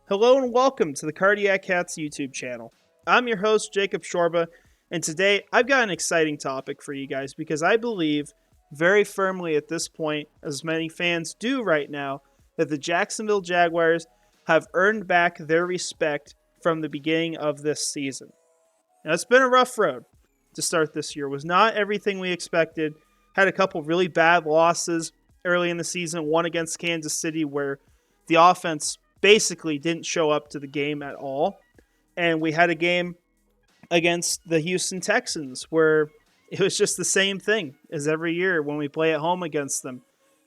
Hello and welcome to the Cardiac Cats YouTube channel. I'm your host, Jacob Shorba, and today I've got an exciting topic for you guys because I believe very firmly at this point, as many fans do right now, that the Jacksonville Jaguars have earned back their respect from the beginning of this season. Now, it's been a rough road to start this year. It was not everything we expected. Had a couple really bad losses early in the season, one against Kansas City where the offense basically didn't show up to the game at all. And we had a game against the Houston Texans where it was just the same thing as every year when we play at home against them.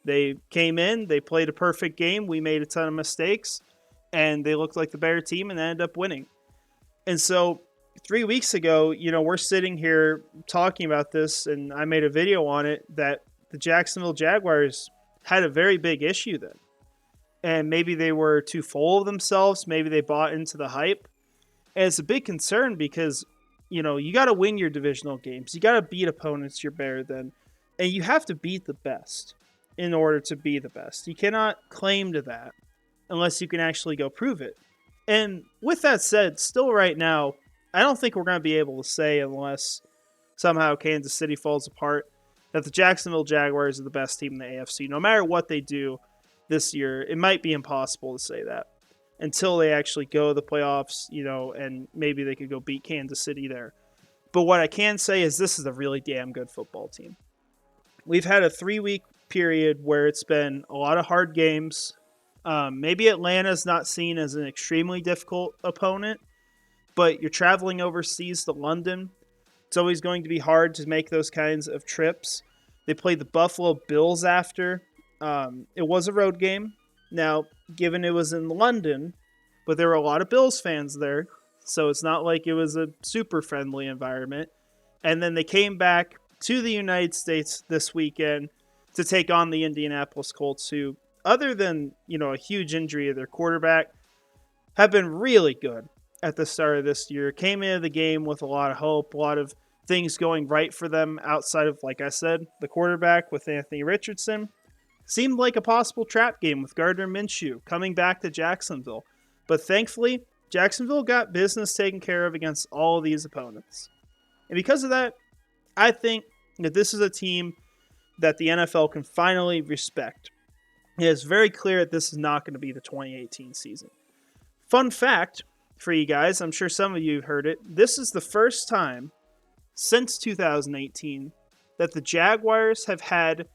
They came in, they played a perfect game, we made a ton of mistakes, and they looked like the better team and ended up winning. And so 3 weeks ago, we're sitting here talking about this, and I made a video on it that the Jacksonville Jaguars had a very big issue then. And maybe they were too full of themselves. Maybe they bought into the hype. And it's a big concern because, you got to win your divisional games. You got to beat opponents you're better than. And you have to beat the best in order to be the best. You cannot claim to that unless you can actually go prove it. And with that said, still right now, I don't think we're going to be able to say, unless somehow Kansas City falls apart, that the Jacksonville Jaguars are the best team in the AFC. No matter what they do this year, it might be impossible to say that until they actually go to the playoffs, and maybe they could go beat Kansas City there. But what I can say is this is a really damn good football team. We've had a 3-week period where it's been a lot of hard games. Maybe Atlanta's not seen as an extremely difficult opponent, but you're traveling overseas to London. It's always going to be hard to make those kinds of trips. They played the Buffalo Bills after. It was a road game. Now, given it was in London, but there were a lot of Bills fans there, so it's not like it was a super friendly environment. And then they came back to the United States this weekend to take on the Indianapolis Colts, who, other than, a huge injury of their quarterback, have been really good at the start of this year. Came into the game with a lot of hope, a lot of things going right for them outside of, like I said, the quarterback with Anthony Richardson. Seemed like a possible trap game with Gardner Minshew coming back to Jacksonville. But thankfully, Jacksonville got business taken care of against all of these opponents. And because of that, I think that this is a team that the NFL can finally respect. It is very clear that this is not going to be the 2018 season. Fun fact for you guys, I'm sure some of you have heard it, this is the first time since 2018 that the Jaguars have had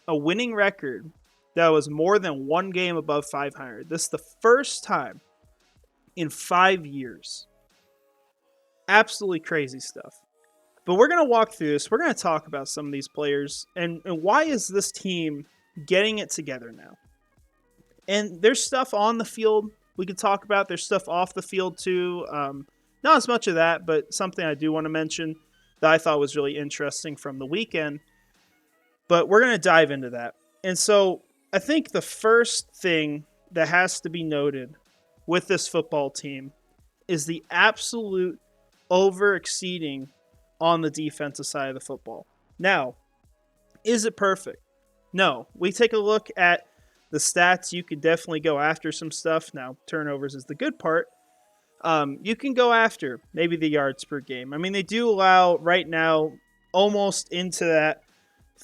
a winning record that was more than one game above 500. This is the first time in 5 years. Absolutely crazy stuff. But we're going to walk through this. We're going to talk about some of these players and why is this team getting it together now. And there's stuff on the field we could talk about. There's stuff off the field too. Not as much of that, but something I do want to mention that I thought was really interesting from the weekend. But we're going to dive into that. And so I think the first thing that has to be noted with this football team is the absolute over-exceeding on the defensive side of the football. Now, is it perfect? No. We take a look at the stats. You could definitely go after some stuff. Now, turnovers is the good part. You can go after maybe the yards per game. I mean, they do allow right now almost into that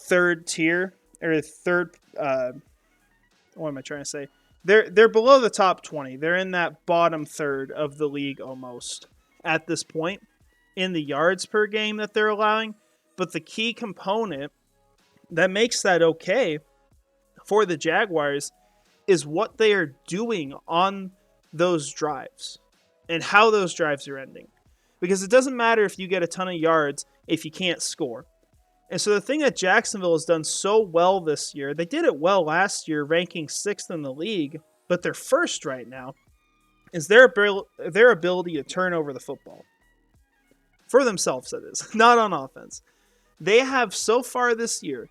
third tier or third what am I trying to say? They're below the top 20. They're in that bottom third of the league almost at this point in the yards per game that they're allowing. But the key component that makes that okay for the Jaguars is what they are doing on those drives and how those drives are ending. Because it doesn't matter if you get a ton of yards if you can't score. And so the thing that Jacksonville has done so well this year, they did it well last year, ranking 6th in the league, but they're first right now, is their ability to turn over the football. For themselves, that is, not on offense. They have so far this year,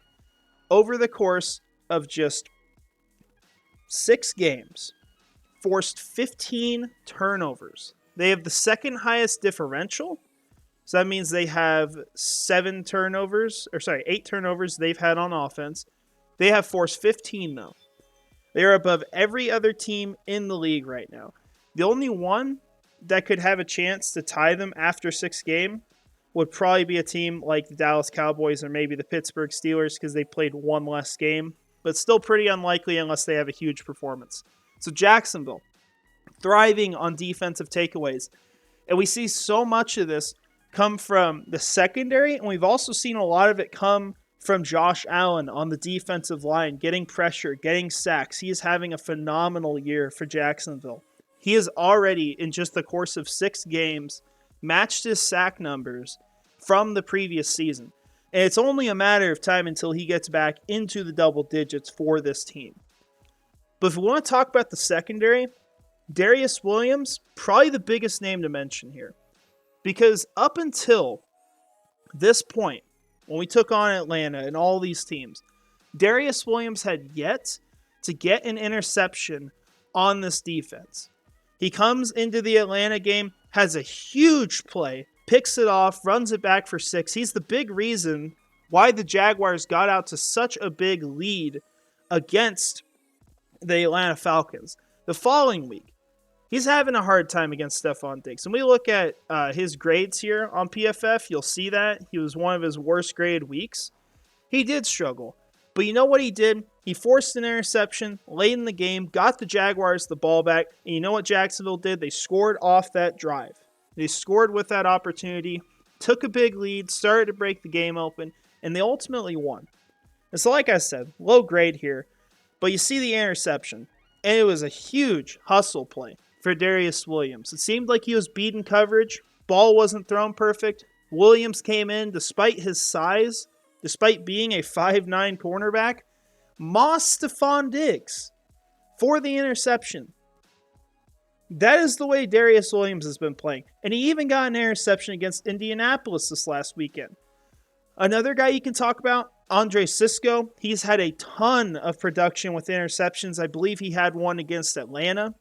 over the course of just 6 games, forced 15 turnovers. They have the second highest differential. So that means they have 8 turnovers they've had on offense. They have forced 15, though. They are above every other team in the league right now. The only one that could have a chance to tie them after 6 games would probably be a team like the Dallas Cowboys or maybe the Pittsburgh Steelers because they played one less game, but still pretty unlikely unless they have a huge performance. So Jacksonville, thriving on defensive takeaways. And we see so much of this come from the secondary, and we've also seen a lot of it come from Josh Allen on the defensive line, getting pressure, getting sacks. He is having a phenomenal year for Jacksonville. He has already, in just the course of 6 games, matched his sack numbers from the previous season. And it's only a matter of time until he gets back into the double digits for this team. But if we want to talk about the secondary, Darius Williams, probably the biggest name to mention here. Because up until this point, when we took on Atlanta and all these teams, Darius Williams had yet to get an interception on this defense. He comes into the Atlanta game, has a huge play, picks it off, runs it back for 6. He's the big reason why the Jaguars got out to such a big lead against the Atlanta Falcons. The following week, he's having a hard time against Stephon Diggs. And we look at his grades here on PFF, you'll see that. He was one of his worst graded weeks. He did struggle. But you know what he did? He forced an interception late in the game, got the Jaguars the ball back, and you know what Jacksonville did? They scored off that drive. They scored with that opportunity, took a big lead, started to break the game open, and they ultimately won. And so like I said, low grade here, but you see the interception, and it was a huge hustle play for Darius Williams. It seemed like he was beating coverage, ball wasn't thrown perfect. Williams came in despite his size, despite being a 5'9" cornerback, mossed Stephon Diggs for the interception. That is the way Darius Williams has been playing. And he even got an interception against Indianapolis this last weekend. Another guy you can talk about, Andre Sisco. He's had a ton of production with interceptions. I believe he had one against Atlanta.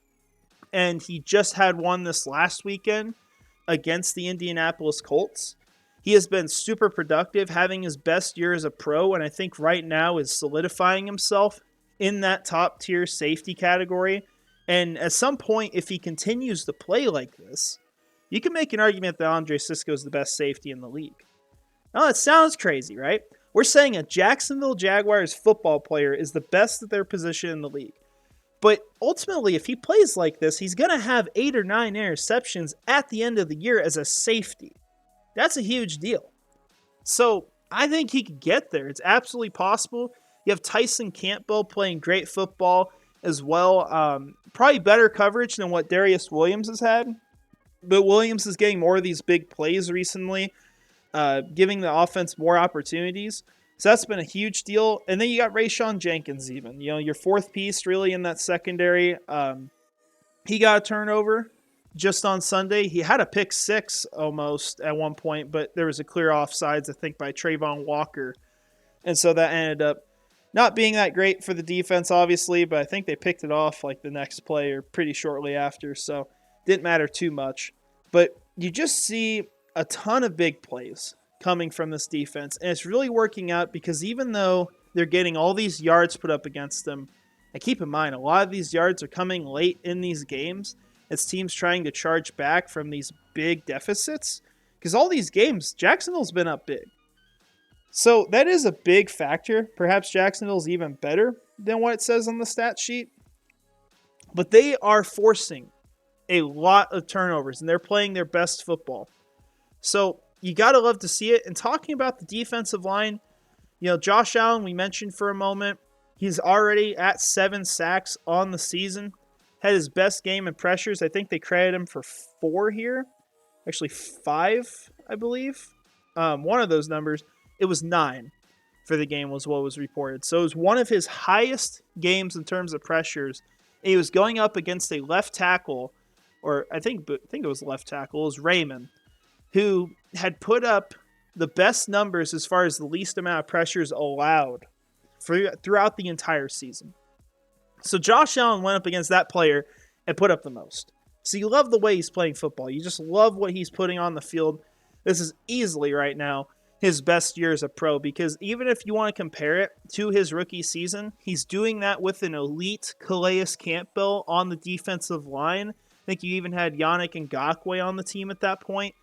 And he just had one this last weekend against the Indianapolis Colts. He has been super productive, having his best year as a pro, and I think right now is solidifying himself in that top tier safety category. And at some point, if he continues to play like this, you can make an argument that Andre Sisco is the best safety in the league. Now that sounds crazy, right? We're saying a Jacksonville Jaguars football player is the best at their position in the league. But ultimately, if he plays like this, he's going to have 8 or 9 interceptions at the end of the year as a safety. That's a huge deal. So I think he could get there. It's absolutely possible. You have Tyson Campbell playing great football as well. Probably better coverage than what Darius Williams has had. But Williams is getting more of these big plays recently, giving the offense more opportunities. So that's been a huge deal. And then you got Rayshon Jenkins even. You know, your fourth piece really in that secondary. He got a turnover just on Sunday. He had a pick 6 almost at one point, but there was a clear offsides, I think, by Trayvon Walker. And so that ended up not being that great for the defense, obviously, but I think they picked it off like the next play or pretty shortly after, so didn't matter too much. But you just see a ton of big plays coming from this defense, and it's really working out because even though they're getting all these yards put up against them, and keep in mind, a lot of these yards are coming late in these games. It's teams trying to charge back from these big deficits. Because all these games, Jacksonville's been up big. So that is a big factor. Perhaps Jacksonville's even better than what it says on the stat sheet. But they are forcing a lot of turnovers, and they're playing their best football. So you got to love to see it. And talking about the defensive line, you know, Josh Allen, we mentioned for a moment, he's already at 7 sacks on the season. Had his best game in pressures. I think they credited him for 4 here. Actually 5, I believe. One of those numbers. It was 9 for the game was what was reported. So it was one of his highest games in terms of pressures. And he was going up against a left tackle, or I think it was left tackle. It was Raymond, who had put up the best numbers as far as the least amount of pressures allowed throughout the entire season. So Josh Allen went up against that player and put up the most. So you love the way he's playing football. You just love what he's putting on the field. This is easily right now his best year as a pro, because even if you want to compare it to his rookie season, he's doing that with an elite Calais Campbell on the defensive line think you even had Yannick Ngakoue on the team at that point.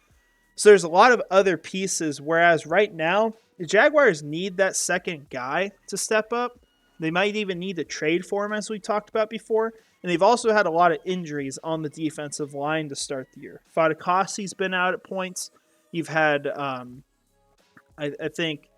So there's a lot of other pieces, whereas right now, the Jaguars need that second guy to step up. They might even need to trade for him, as we talked about before. And they've also had a lot of injuries on the defensive line to start the year. Fadakasi's been out at points. You've had, I think,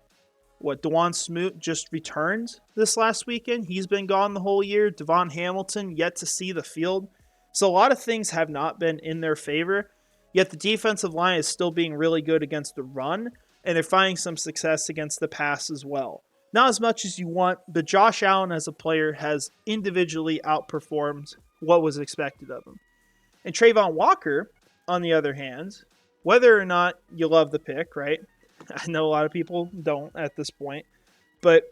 Dewan Smoot just returned this last weekend. He's been gone the whole year. Devon Hamilton yet to see the field. So a lot of things have not been in their favor. Yet the defensive line is still being really good against the run, and they're finding some success against the pass as well. Not as much as you want, but Josh Allen as a player has individually outperformed what was expected of him. And Trayvon Walker, on the other hand, whether or not you love the pick, right? I know a lot of people don't at this point, but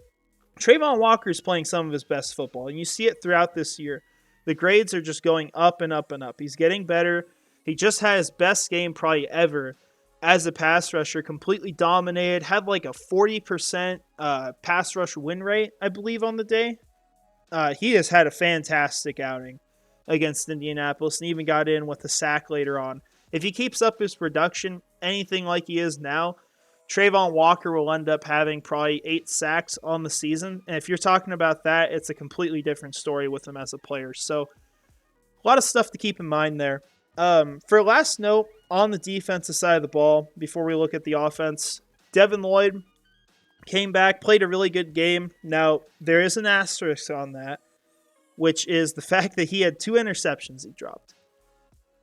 Trayvon Walker is playing some of his best football, and you see it throughout this year. The grades are just going up and up and up. He's getting better. He just had his best game probably ever as a pass rusher, completely dominated, had like a 40% pass rush win rate, I believe, on the day. He has had a fantastic outing against Indianapolis and even got in with a sack later on. If he keeps up his production, anything like he is now, Trayvon Walker will end up having probably 8 sacks on the season. And if you're talking about that, it's a completely different story with him as a player. So a lot of stuff to keep in mind there. For last note, on the defensive side of the ball, before we look at the offense, Devin Lloyd came back, played a really good game. Now, there is an asterisk on that, which is the fact that he had 2 interceptions he dropped.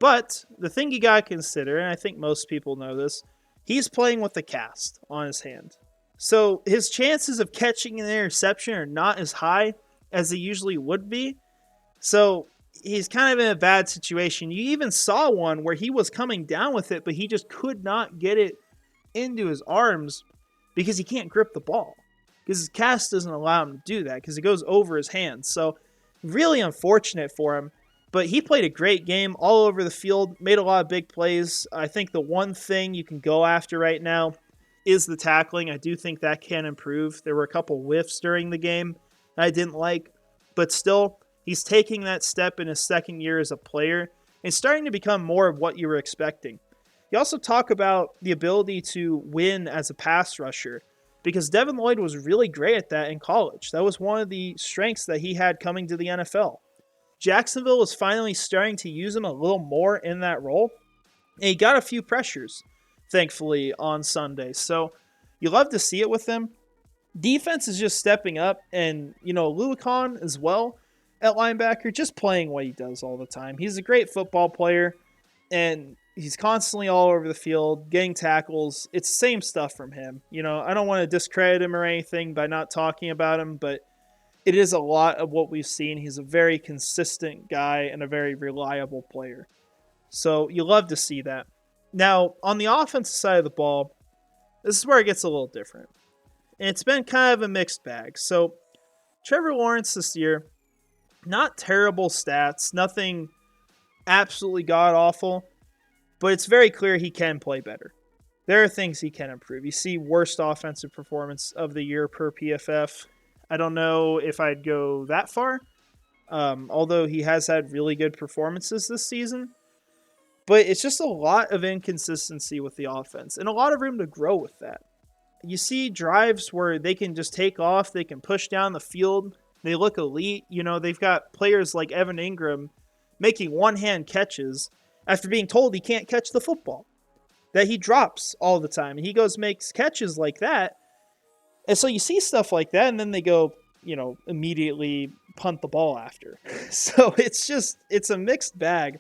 But the thing you got to consider, and I think most people know this, he's playing with a cast on his hand. So his chances of catching an interception are not as high as they usually would be. So he's kind of in a bad situation. You even saw one where he was coming down with it, but he just could not get it into his arms because he can't grip the ball. Because his cast doesn't allow him to do that because it goes over his hands. So really unfortunate for him. But he played a great game all over the field, made a lot of big plays. I think the one thing you can go after right now is the tackling. I do think that can improve. There were a couple whiffs during the game that I didn't like, but still, he's taking that step in his second year as a player and starting to become more of what you were expecting. You also talk about the ability to win as a pass rusher because Devin Lloyd was really great at that in college. That was one of the strengths that he had coming to the NFL. Jacksonville is finally starting to use him a little more in that role. And he got a few pressures, thankfully, on Sunday. So you love to see it with him. Defense is just stepping up. And, Lulikon as well at linebacker, just playing what he does all the time. He's a great football player. And he's constantly all over the field, getting tackles. It's the same stuff from him. I don't want to discredit him or anything by not talking about him, but it is a lot of what we've seen. He's a very consistent guy and a very reliable player. So you love to see that. Now, on the offensive side of the ball, this is where it gets a little different. And it's been kind of a mixed bag. So Trevor Lawrence this year, not terrible stats, nothing absolutely god-awful, but it's very clear he can play better. There are things he can improve. You see worst offensive performance of the year per PFF. I don't know if I'd go that far, although he has had really good performances this season. But it's just a lot of inconsistency with the offense and a lot of room to grow with that. You see drives where they can just take off, they can push down the field, they look elite. They've got players like Evan Ingram making one-hand catches after being told he can't catch the football, that he drops all the time. And he goes makes catches like that. And so you see stuff like that, and then they go, immediately punt the ball after. So it's a mixed bag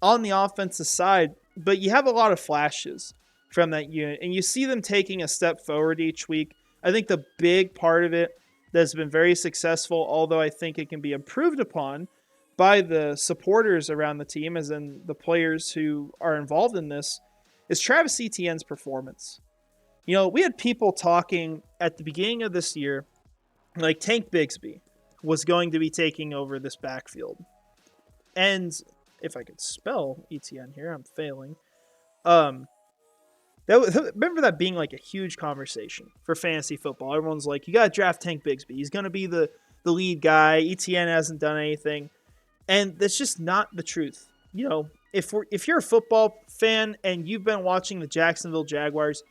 on the offensive side, but you have a lot of flashes from that unit, and you see them taking a step forward each week. I think the big part of it that's been very successful, although I think it can be improved upon by the supporters around the team, as in the players who are involved in this, is Travis Etienne's performance. We had people talking at the beginning of this year, like Tank Bigsby was going to be taking over this backfield. And if I could spell Etienne here, I'm failing. Remember that being like a huge conversation for fantasy football. Everyone's like, you got to draft Tank Bigsby. He's going to be the lead guy. Etienne hasn't done anything. And that's just not the truth. if you're a football fan and you've been watching the Jacksonville Jaguars,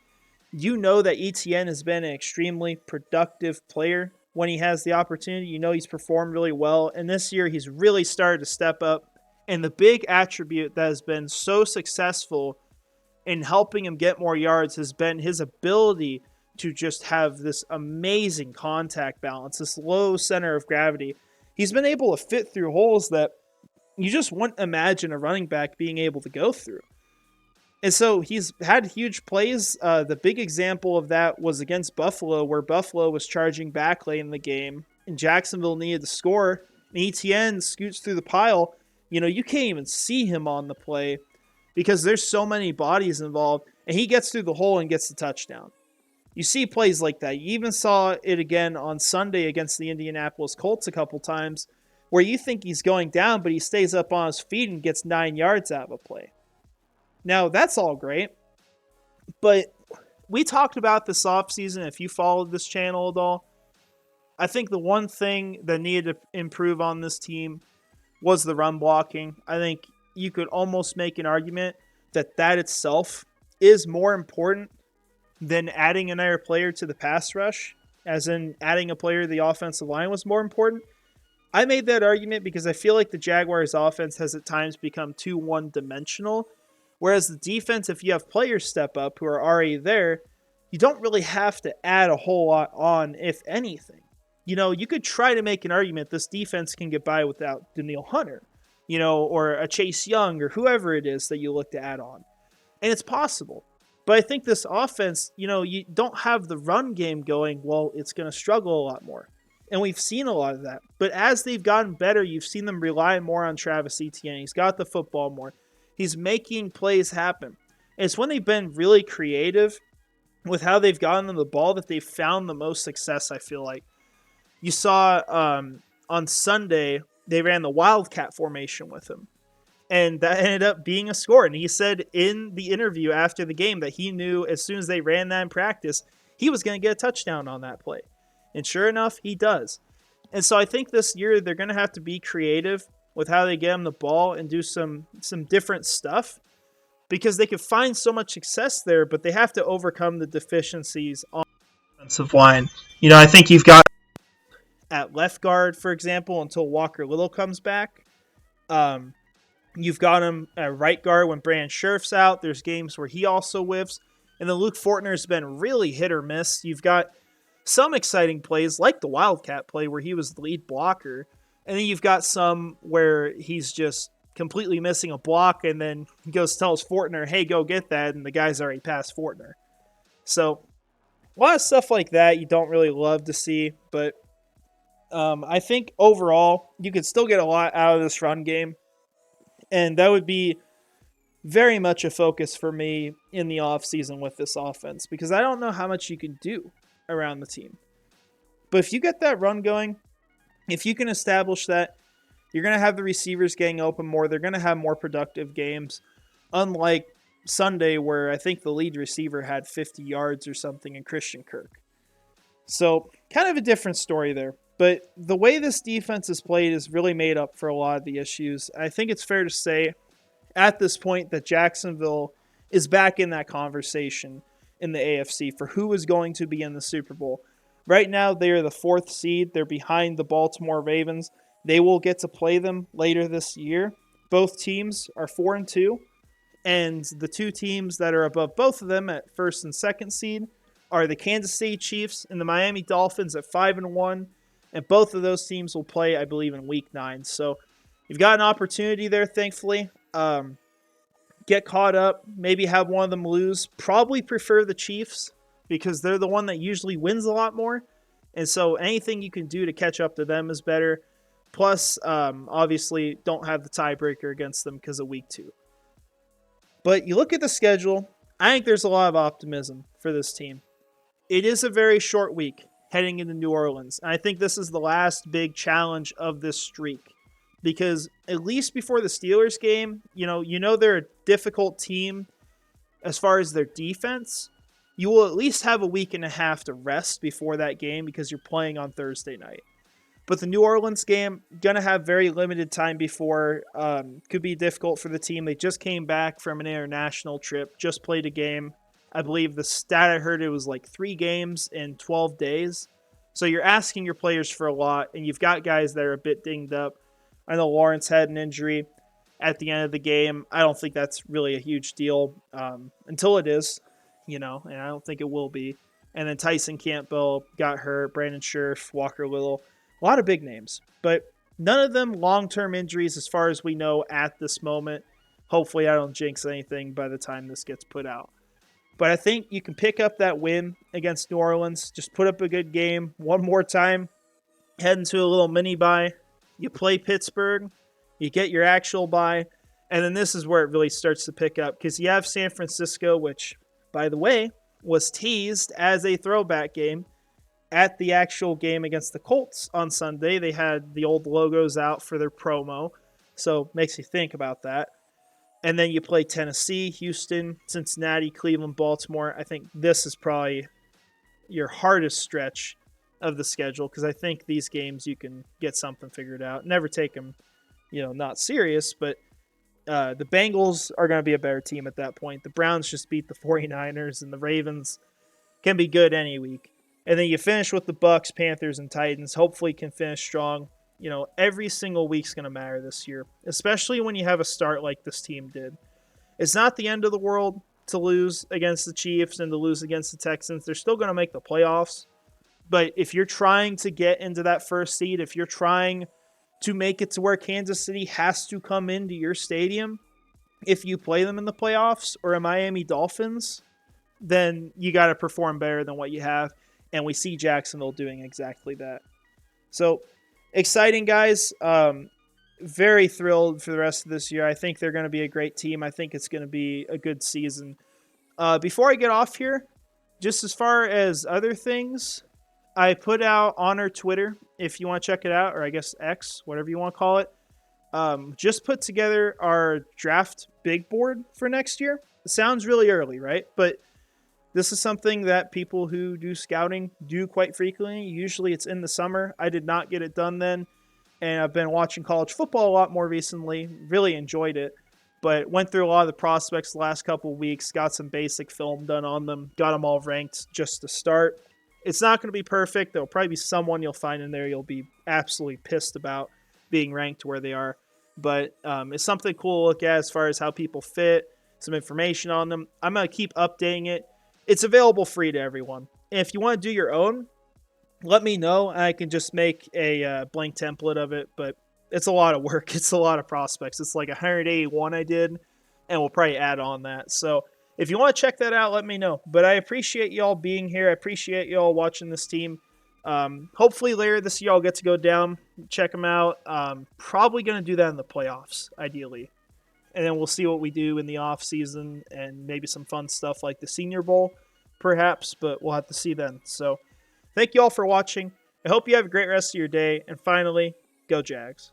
you know that ETN has been an extremely productive player when he has the opportunity. You know he's performed really well, and this year he's really started to step up. And the big attribute that has been so successful in helping him get more yards has been his ability to just have this amazing contact balance, this low center of gravity. He's been able to fit through holes that you just wouldn't imagine a running back being able to go through. And so he's had huge plays. The big example of that was against Buffalo, where Buffalo was charging back late in the game, and Jacksonville needed to score. And ETN scoots through the pile. You can't even see him on the play because there's so many bodies involved, and he gets through the hole and gets the touchdown. You see plays like that. You even saw it again on Sunday against the Indianapolis Colts a couple times, where you think he's going down, but he stays up on his feet and gets 9 yards out of a play. Now, that's all great, but we talked about this offseason. If you followed this channel at all, I think the one thing that needed to improve on this team was the run blocking. I think you could almost make an argument that itself is more important than adding another player to the pass rush, as in adding a player to the offensive line was more important. I made that argument because I feel like the Jaguars' offense has at times become too one-dimensional. Whereas the defense, if you have players step up who are already there, you don't really have to add a whole lot on, if anything. You could try to make an argument this defense can get by without Danielle Hunter, or a Chase Young or whoever it is that you look to add on. And it's possible. But I think this offense, you don't have the run game going, well, it's going to struggle a lot more. And we've seen a lot of that. But as they've gotten better, you've seen them rely more on Travis Etienne. He's got the football more. He's making plays happen. And it's when they've been really creative with how they've gotten them the ball that they've found the most success, I feel like. You saw on Sunday, they ran the Wildcat formation with him. And that ended up being a score. And he said in the interview after the game that he knew as soon as they ran that in practice, he was going to get a touchdown on that play. And sure enough, he does. And so I think this year they're going to have to be creative with how they get him the ball and do some different stuff, because they could find so much success there, but they have to overcome the deficiencies on the offensive line. I think you've got at left guard, for example, until Walker Little comes back. You've got him at right guard when Brandon Scherf's out. There's games where he also whiffs. And then Luke Fortner's been really hit or miss. You've got some exciting plays like the Wildcat play where he was the lead blocker. And then you've got some where he's just completely missing a block, and then he tells Fortner, hey, go get that, and the guy's already past Fortner. So a lot of stuff like that you don't really love to see, but I think overall you could still get a lot out of this run game, and that would be very much a focus for me in the offseason with this offense, because I don't know how much you can do around the team. But if you get that run going, if you can establish that, you're going to have the receivers getting open more. They're going to have more productive games. Unlike Sunday, where I think the lead receiver had 50 yards or something in Christian Kirk. So kind of a different story there. But the way this defense is played has really made up for a lot of the issues. I think it's fair to say at this point that Jacksonville is back in that conversation in the AFC for who is going to be in the Super Bowl. Right now, they are the 4th seed. They're behind the Baltimore Ravens. They will get to play them later this year. Both teams are 4-2, and the two teams that are above both of them at 1st and 2nd seed are the Kansas City Chiefs and the Miami Dolphins at 5-1, and both of those teams will play, I believe, in Week 9. So you've got an opportunity there, thankfully. Get caught up, maybe have one of them lose. Probably prefer the Chiefs, because they're the one that usually wins a lot more. And so anything you can do to catch up to them is better. Plus, obviously, don't have the tiebreaker against them because of Week 2. But you look at the schedule, I think there's a lot of optimism for this team. It is a very short week heading into New Orleans. And I think this is the last big challenge of this streak. Because at least before the Steelers game, you know they're a difficult team as far as their defense. You will at least have a week and a half to rest before that game because you're playing on Thursday night. But the New Orleans game, going to have very limited time before. Could be difficult for the team. They just came back from an international trip, just played a game. I believe the stat I heard, it was like 3 games in 12 days. So you're asking your players for a lot, and you've got guys that are a bit dinged up. I know Lawrence had an injury at the end of the game. I don't think that's really a huge deal until it is, and I don't think it will be. And then Tyson Campbell got hurt, Brandon Scherf, Walker Little, a lot of big names, but none of them long-term injuries as far as we know at this moment. Hopefully I don't jinx anything by the time this gets put out. But I think you can pick up that win against New Orleans. Just put up a good game one more time. Head into a little mini bye. You play Pittsburgh. You get your actual bye. And then this is where it really starts to pick up because you have San Francisco, which, by the way, was teased as a throwback game at the actual game against the Colts on Sunday. They had the old logos out for their promo. So makes you think about that. And then you play Tennessee, Houston, Cincinnati, Cleveland, Baltimore. I think this is probably your hardest stretch of the schedule because I think these games you can get something figured out. Never take them, not serious, but the Bengals are going to be a better team at that point. The Browns just beat the 49ers, and the Ravens can be good any week. And then you finish with the Bucks, Panthers, and Titans. Hopefully can finish strong. Every single week's going to matter this year, especially when you have a start like this team did. It's not the end of the world to lose against the Chiefs and to lose against the Texans. They're still going to make the playoffs. But if you're trying to get into that first seed, if you're trying to make it to where Kansas City has to come into your stadium, if you play them in the playoffs or a Miami Dolphins, then you got to perform better than what you have. And we see Jacksonville doing exactly that. So, exciting, guys. Very thrilled for the rest of this year. I think they're going to be a great team. I think it's going to be a good season. Before I get off here, just as far as other things, I put out on our Twitter, if you want to check it out, or I guess X, whatever you want to call it, just put together our draft big board for next year. It sounds really early, right? But this is something that people who do scouting do quite frequently. Usually it's in the summer. I did not get it done then, and I've been watching college football a lot more recently. Really enjoyed it, but went through a lot of the prospects the last couple of weeks, got some basic film done on them, got them all ranked just to start. It's not going to be perfect. There'll probably be someone you'll find in there you'll be absolutely pissed about being ranked where they are, but it's something cool to look at as far as how people fit, some information on them. I'm going to keep updating it. It's available free to everyone. And if you want to do your own, let me know. I can just make a blank template of it, but it's a lot of work. It's a lot of prospects. It's like 181 I did, and we'll probably add on that. So if you want to check that out, let me know. But I appreciate y'all being here. I appreciate y'all watching this team. Hopefully later this year I'll get to go down, check them out. Probably going to do that in the playoffs, ideally. And then we'll see what we do in the off season and maybe some fun stuff like the Senior Bowl, perhaps, but we'll have to see then. So thank you all for watching. I hope you have a great rest of your day. And finally, go Jags.